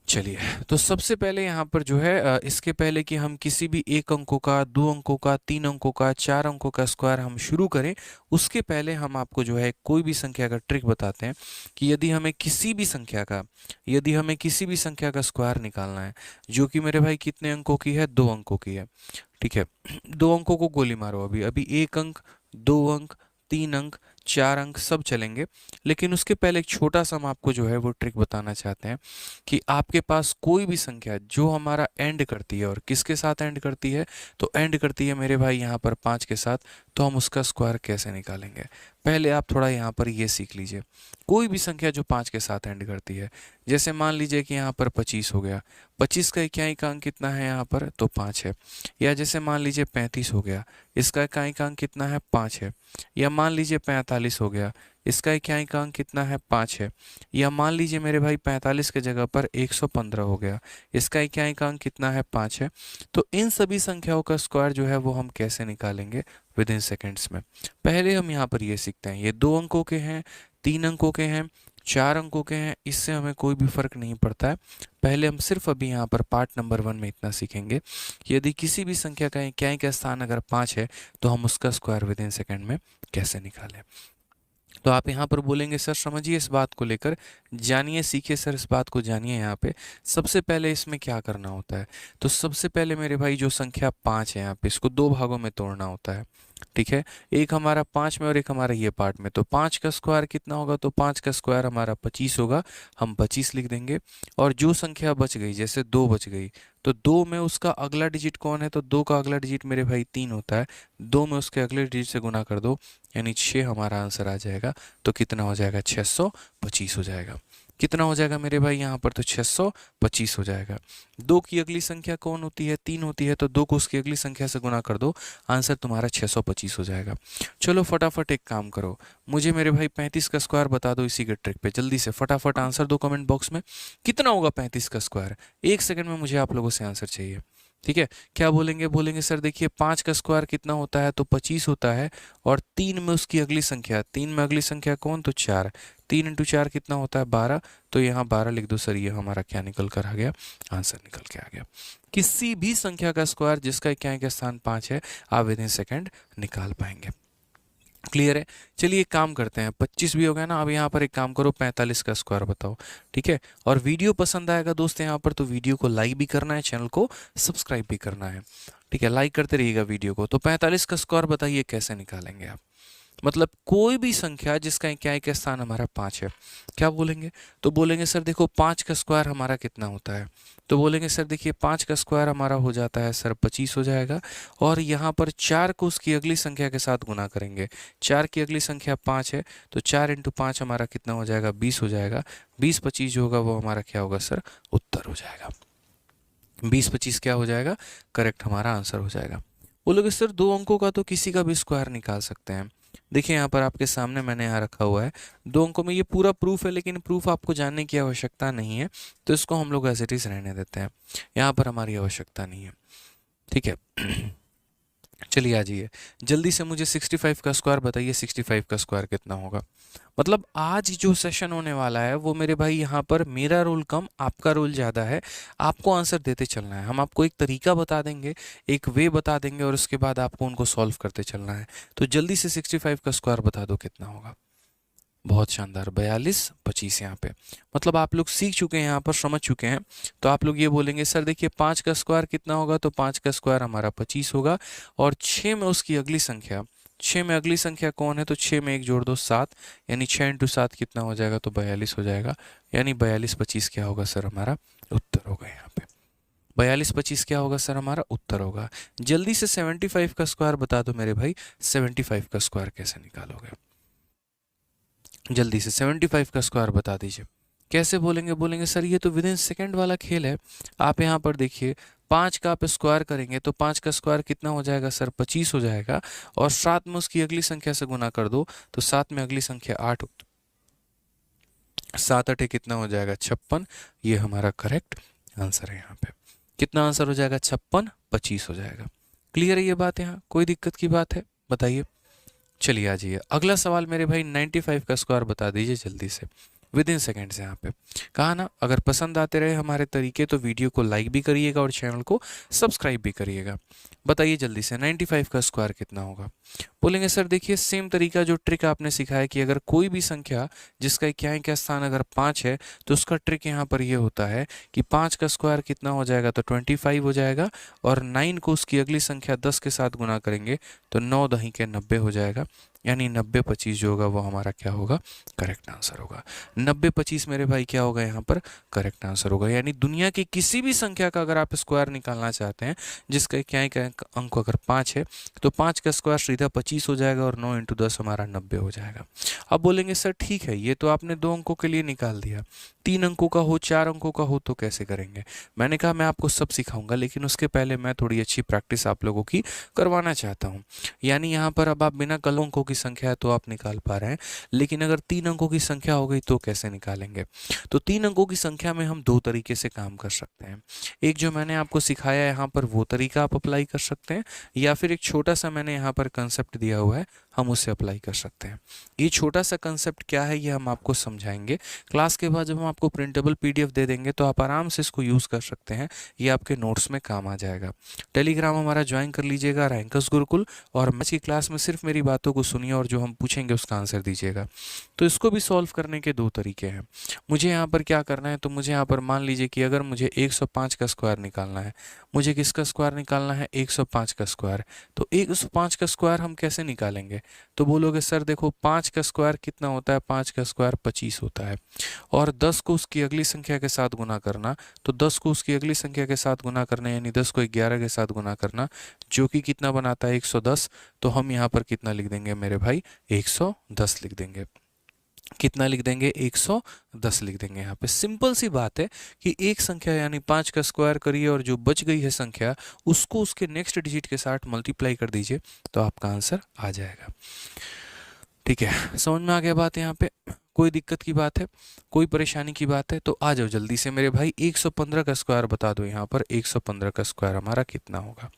चलिए, तो सबसे पहले यहाँ पर जो है इसके पहले कि हम किसी भी एक अंकों का, दो अंकों का, तीन अंकों का, चार अंकों का स्क्वायर हम शुरू करें, उसके पहले हम आपको जो है कोई भी संख्या का ट्रिक बताते हैं कि यदि हमें किसी भी संख्या का स्क्वायर निकालना है जो कि मेरे भाई कितने अंकों की है, दो अंकों की है। ठीक है, दो अंकों को गोली मारो, अभी अभी एक अंक, दो अंक, तीन अंक, चार अंक सब चलेंगे। लेकिन उसके पहले एक छोटा सा हम आपको जो है वो ट्रिक बताना चाहते हैं कि आपके पास कोई भी संख्या जो हमारा एंड करती है, और किसके साथ एंड करती है, तो एंड करती है मेरे भाई यहाँ पर पाँच के साथ, तो हम उसका स्क्वायर कैसे निकालेंगे। पहले आप थोड़ा यहाँ पर ये सीख लीजिए। कोई भी संख्या जो पाँच के साथ एंड करती है, जैसे मान लीजिए कि यहाँ पर 25 हो गया, 25 का इक्याई का अंक कितना है यहाँ पर, तो 5 है। या जैसे मान लीजिए 35 हो गया, इसका इकाई का अंक कितना है, 5 है। या मान लीजिए 45 हो गया, इसका इकाई का अंक कितना है, 5 है। या मान लीजिए मेरे भाई 45 के जगह पर 115 हो गया, इसका इकाई का अंक कितना है, 5 है। तो इन सभी संख्याओं का स्क्वायर जो है वो हम कैसे निकालेंगे विद इन सेकेंड्स में। पहले हम यहाँ पर ये सीखते हैं, ये दो अंकों के हैं, तीन अंकों के हैं, चार अंकों के हैं, इससे हमें कोई भी फर्क नहीं पड़ता है। पहले हम सिर्फ अभी यहाँ पर पार्ट नंबर 1 में इतना सीखेंगे कि यदि किसी भी संख्या का इकाई का स्थान अगर 5 है तो हम उसका स्क्वायर विद इन सेकेंड में कैसे निकालें। तो आप यहाँ पर बोलेंगे सर समझिए इस बात को लेकर, जानिए, सीखिए सर इस बात को जानिए। यहाँ पे सबसे पहले इसमें क्या करना होता है, तो सबसे पहले मेरे भाई जो संख्या 5 है यहाँ पे, इसको दो भागों में तोड़ना होता है। ठीक है, एक हमारा 5 में और एक हमारा ये पार्ट में। तो 5 का स्क्वायर कितना होगा, तो 5 का स्क्वायर हमारा 25 होगा, हम 25 लिख देंगे। और जो संख्या बच गई, जैसे 2 बच गई, तो 2 में उसका अगला डिजिट कौन है, तो 2 का अगला डिजिट मेरे भाई 3 होता है। 2 में उसके अगले डिजिट से गुना कर दो, यानी 6 हमारा आंसर आ जाएगा। तो कितना हो जाएगा, 625 हो जाएगा। कितना हो जाएगा मेरे भाई यहाँ पर, तो 625 हो जाएगा। 2 की अगली संख्या कौन होती है, 3 होती है, तो 2 को उसकी अगली संख्या से गुना कर दो, आंसर तुम्हारा 625 हो जाएगा। चलो फटाफट एक काम करो, मुझे मेरे भाई 35 का स्क्वायर बता दो इसी के ट्रिक पे, जल्दी से फटाफट आंसर दो कमेंट बॉक्स में। कितना होगा 35 का स्क्वायर, एक सेकंड में मुझे आप लोगों से आंसर चाहिए। ठीक है, क्या बोलेंगे, बोलेंगे सर देखिए 5 का स्क्वायर कितना होता है, तो 25 होता है। और 3 में उसकी अगली संख्या, 3 में अगली संख्या कौन, तो 4। 3 इंटू 4 कितना होता है, 12। तो यहाँ 12 लिख दो सर, ये हमारा क्या निकल कर आ गया, आंसर निकल के आ गया। किसी भी संख्या का स्क्वायर जिसका इकाई का स्थान 5 है, आप विद इन सेकेंड निकाल पाएंगे। क्लियर है। चलिए एक काम करते हैं, 25 भी हो गया ना, अब यहाँ पर एक काम करो, 45 का स्क्वायर बताओ। ठीक है, और वीडियो पसंद आएगा दोस्त यहाँ पर, तो वीडियो को लाइक भी करना है, चैनल को सब्सक्राइब भी करना है। ठीक है, लाइक करते रहिएगा वीडियो को। तो 45 का स्क्वायर बताइए कैसे निकालेंगे आप, मतलब कोई भी संख्या जिसका इकाई का स्थान हमारा 5 है। क्या बोलेंगे, तो बोलेंगे सर देखो 5 का स्क्वायर हमारा कितना होता है, तो बोलेंगे सर देखिए 5 का स्क्वायर हमारा हो जाता है सर 25 हो जाएगा। और यहाँ पर 4 को उसकी अगली संख्या के साथ गुना करेंगे, 4 की अगली संख्या 5 है, तो 4 इंटू 5 हमारा कितना हो जाएगा, 20 हो जाएगा। 20 25 जो होगा वो हमारा क्या होगा सर, उत्तर हो जाएगा। 20 25 क्या हो जाएगा, करेक्ट हमारा आंसर हो जाएगा। बोलोगे सर दो अंकों का तो किसी का भी स्क्वायर निकाल सकते हैं। देखिए यहाँ पर आपके सामने मैंने यहाँ रखा हुआ है, दो अंकों में ये पूरा प्रूफ है, लेकिन प्रूफ आपको जानने की आवश्यकता नहीं है, तो इसको हम लोग एज इट इज रहने देते हैं, यहाँ पर हमारी आवश्यकता नहीं है। ठीक है चलिए आ जाइए, जल्दी से मुझे 65 का स्क्वायर बताइए, 65 का स्क्वायर कितना होगा। मतलब आज जो सेशन होने वाला है वो मेरे भाई यहाँ पर मेरा रोल कम, आपका रोल ज़्यादा है। आपको आंसर देते चलना है, हम आपको एक तरीका बता देंगे, एक वे बता देंगे, और उसके बाद आपको उनको सॉल्व करते चलना है। तो जल्दी से 65 का स्क्वायर बता दो कितना होगा। बहुत शानदार, 42 25 यहाँ पे, मतलब आप लोग सीख चुके हैं, यहाँ पर समझ चुके हैं। तो आप लोग ये बोलेंगे सर देखिए 5 का स्क्वायर कितना होगा, तो 5 का स्क्वायर हमारा 25 होगा। और 6 में उसकी अगली संख्या, 6 में अगली संख्या कौन है, तो 6 में एक जोड़ दो 7, यानी 6 इंटू 7 कितना हो जाएगा, तो 42 हो जाएगा। यानी 42 25 क्या होगा सर, हमारा उत्तर होगा। यहाँ पे 42 25 क्या होगा सर, हमारा उत्तर होगा। जल्दी से 75 का स्क्वायर बता दो मेरे भाई, 75 का स्क्वायर कैसे निकालोगे, जल्दी से 75 का स्क्वायर बता दीजिए। कैसे बोलेंगे, बोलेंगे सर ये तो विद इन सेकेंड वाला खेल है। आप यहाँ पर देखिए 5 का आप स्क्वायर करेंगे तो 5 का स्क्वायर कितना हो जाएगा सर, 25 हो जाएगा। और 7 में उसकी अगली संख्या से गुना कर दो, तो 7 में अगली संख्या 8, 7 8 कितना हो जाएगा, 56। ये हमारा करेक्ट आंसर है। यहाँ पे कितना आंसर हो जाएगा, 56 25 हो जाएगा। क्लियर है ये बात, यहाँ कोई दिक्कत की बात है बताइए। चलिए आ जाइए, अगला सवाल मेरे भाई 95 का स्क्वायर बता दीजिए जल्दी से। विद इन सेकेंड्स यहाँ पे। कहा ना, अगर पसंद आते रहे हमारे तरीके तो वीडियो को लाइक भी करिएगा और चैनल को सब्सक्राइब भी करिएगा। बताइए जल्दी से 95 का स्क्वायर कितना होगा। बोलेंगे सर देखिए सेम तरीका जो ट्रिक आपने सिखाया कि अगर कोई भी संख्या जिसका इक्याई का स्थान अगर 5 है तो उसका ट्रिक यहाँ पर ये होता है कि 5 का स्क्वायर कितना हो जाएगा, तो 25 हो जाएगा, और 9 को उसकी अगली संख्या 10 के साथ गुना करेंगे तो 9 दही के 90 हो जाएगा। यानी 90-25 जो होगा वो हमारा क्या होगा, करेक्ट आंसर होगा। 90-25 मेरे भाई क्या होगा यहाँ पर, करेक्ट आंसर होगा। यानी दुनिया की किसी भी संख्या का अगर आप स्क्वायर निकालना चाहते हैं जिसका इक्याई का अंक अगर 5 है तो 5 का स्क्वायर सीधा 25 हो जाएगा और 9 × 10 हमारा 90 हो जाएगा। अब बोलेंगे सर ठीक है ये तो आपने 2 अंकों के लिए निकाल दिया, 3 अंकों का हो, 4 अंकों का हो तो कैसे करेंगे। मैंने कहा मैं आपको सब सिखाऊंगा, लेकिन उसके पहले मैं थोड़ी अच्छी प्रैक्टिस आप लोगों की करवाना चाहता हूँ। यानी यहाँ पर अब आप बिना कल अंकों की संख्या है तो आप निकाल पा रहे हैं, लेकिन अगर 3 अंकों की संख्या हो गई तो कैसे निकालेंगे। तो 3 अंकों की संख्या में हम 2 तरीके से काम कर सकते हैं। एक जो मैंने आपको सिखाया है यहाँ पर वो तरीका आप अप्लाई कर सकते हैं, या फिर एक छोटा सा मैंने यहाँ पर कंसेप्ट दिया हुआ है हम उसे अप्लाई कर सकते हैं। ये छोटा सा कंसेप्ट क्या है ये हम आपको समझाएंगे क्लास के बाद। जब हम आपको प्रिंटेबल पीडीएफ दे देंगे तो आप आराम से इसको यूज़ कर सकते हैं, ये आपके नोट्स में काम आ जाएगा। टेलीग्राम हमारा ज्वाइन कर लीजिएगा, रैंकर्स गुरुकुल, और आज की क्लास में सिर्फ मेरी बातों को सुनिए और जो हम पूछेंगे उसका आंसर दीजिएगा। तो इसको भी सॉल्व करने के 2 तरीके हैं। मुझे यहाँ पर क्या करना है, तो मुझे यहाँ पर मान लीजिए कि अगर मुझे 105 का स्क्वायर निकालना है, मुझे किसका स्क्वायर निकालना है, 105 का स्क्वायर। तो 105 का स्क्वायर हम कैसे निकालेंगे, तो बोलोगे सर देखो 5 का स्क्वायर कितना होता है, 5 का स्क्वायर 25 होता है, और 10 को उसकी अगली संख्या के साथ गुना करना, तो 10 को उसकी अगली संख्या के साथ गुना करना यानी 10 को 11 के साथ गुना करना, जो कि कितना बनाता है 110। तो हम यहाँ पर कितना लिख देंगे मेरे भाई, 110 लिख देंगे। कितना लिख देंगे, 110 लिख देंगे। यहाँ पे सिंपल सी बात है कि एक संख्या यानी 5 का स्क्वायर करिए और जो बच गई है संख्या उसको उसके नेक्स्ट डिजिट के साथ मल्टीप्लाई कर दीजिए तो आपका आंसर आ जाएगा। ठीक है, समझ में आ गया बात। यहाँ पे कोई दिक्कत की बात है, कोई परेशानी की बात है तो आ जाओ जल्दी से मेरे भाई। 115 का स्क्वायर बता दो, यहाँ पर 115 का स्क्वायर हमारा कितना होगा।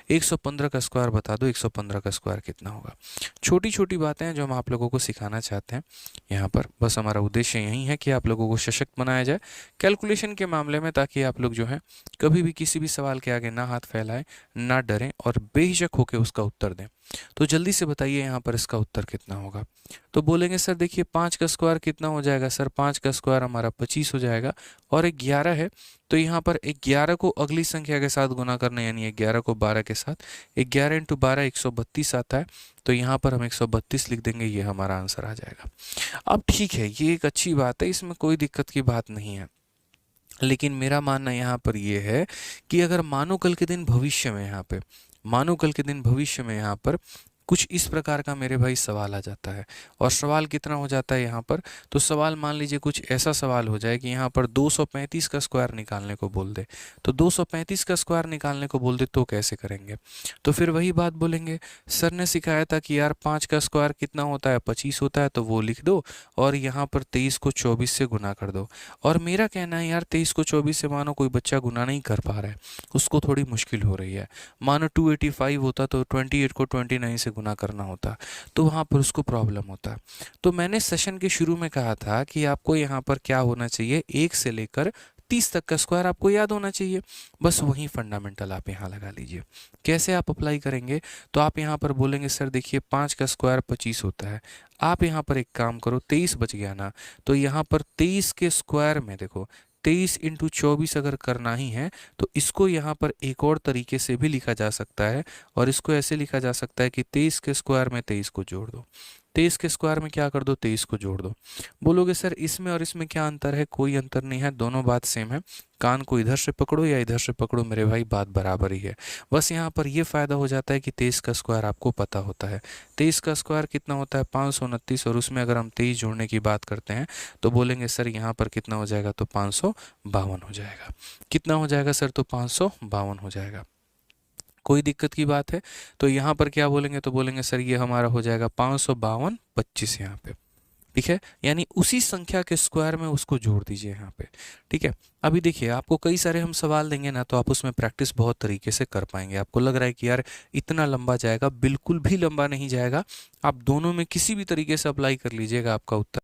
115 का स्क्वायर बता दो, 115 का स्क्वायर कितना होगा। छोटी छोटी बातें हैं जो हम आप लोगों को सिखाना चाहते हैं यहाँ पर, बस हमारा उद्देश्य यही है कि आप लोगों को सशक्त बनाया जाए कैलकुलेशन के मामले में, ताकि आप लोग जो है कभी भी किसी भी सवाल के आगे ना हाथ फैलाएं, ना डरें और बेहिचक होकर उसका उत्तर दें। तो जल्दी से बताइए यहाँ पर इसका उत्तर कितना होगा। तो बोलेंगे सर देखिए 5 का स्क्वायर कितना हो जाएगा, सर 5 का स्क्वायर हमारा 25 हो जाएगा, और 11 है तो यहाँ पर 11 को अगली संख्या के साथ गुना करना यानी 11 को 12 के साथ, 11 × 12 132 आता है, तो यहाँ पर हम 132 लिख देंगे, ये हमारा आंसर आ जाएगा। अब ठीक है, ये एक अच्छी बात है, इसमें कोई दिक्कत की बात नहीं है, लेकिन मेरा मानना यहाँ पर ये है कि अगर मानो कल के दिन भविष्य में यहाँ पे, मानो कल के दिन भविष्य में यहाँ पर कुछ इस प्रकार का मेरे भाई सवाल आ जाता है, और सवाल कितना हो जाता है यहाँ पर, तो सवाल मान लीजिए कुछ ऐसा सवाल हो जाए कि यहाँ पर 235 का स्क्वायर निकालने को बोल दे, तो 235 का स्क्वायर निकालने को बोल दे तो कैसे करेंगे। तो फिर वही बात बोलेंगे, सर ने सिखाया था कि यार 5 का स्क्वायर कितना होता है, 25 होता है, तो वो लिख दो और यहाँ पर 23 को 24 से गुना कर दो। और मेरा कहना है यार 23 को 24 से मानो कोई बच्चा गुना नहीं कर पा रहा है, उसको थोड़ी मुश्किल हो रही है, मानो 285 होता तो 28 को 29 से गुना करना होता, तो वहाँ पर उसको प्रॉब्लम होता। तो मैंने सेशन के शुरू में कहा था कि आपको यहाँ पर क्या होना चाहिए, 1 से लेकर 30 तक का स्क्वायर आपको याद होना चाहिए, बस वही फंडामेंटल आप यहाँ लगा लीजिए। कैसे आप अप्लाई करेंगे, तो आप यहाँ पर बोलेंगे सर देखिए 5 का स्क्वायर 25 होता है, आप यहाँ पर एक काम करो 23 बच गया ना, तो यहाँ पर 23 के स्क्वायर में देखो 23 × 24 अगर करना ही है तो इसको यहाँ पर एक और तरीके से भी लिखा जा सकता है, और इसको ऐसे लिखा जा सकता है कि 23 के स्क्वायर में 23 को जोड़ दो, 23 के स्क्वायर में क्या कर दो, 23 को जोड़ दो। बोलोगे सर इसमें और इसमें क्या अंतर है, कोई अंतर नहीं है, दोनों बात सेम है, कान को इधर से पकड़ो या इधर से पकड़ो मेरे भाई बात बराबर ही है। बस यहाँ पर ये फ़ायदा हो जाता है कि 23 का स्क्वायर आपको पता होता है। 23 का स्क्वायर कितना होता है, 529, और उसमें अगर हम 23 जोड़ने की बात करते हैं तो बोलेंगे सर यहाँ पर कितना हो जाएगा, तो 552 हो जाएगा। कितना हो जाएगा सर, तो 552 हो जाएगा। कोई दिक्कत की बात है, तो यहाँ पर क्या बोलेंगे, तो बोलेंगे सर ये हमारा हो जाएगा 552 25 यहाँ पे। ठीक है, यानी उसी संख्या के स्क्वायर में उसको जोड़ दीजिए यहाँ पे। ठीक है, अभी देखिए आपको कई सारे हम सवाल देंगे ना, तो आप उसमें प्रैक्टिस बहुत तरीके से कर पाएंगे। आपको लग रहा है कि यार इतना लंबा जाएगा, बिल्कुल भी लंबा नहीं जाएगा, आप दोनों में किसी भी तरीके से अप्लाई कर लीजिएगा, आपका उत्तर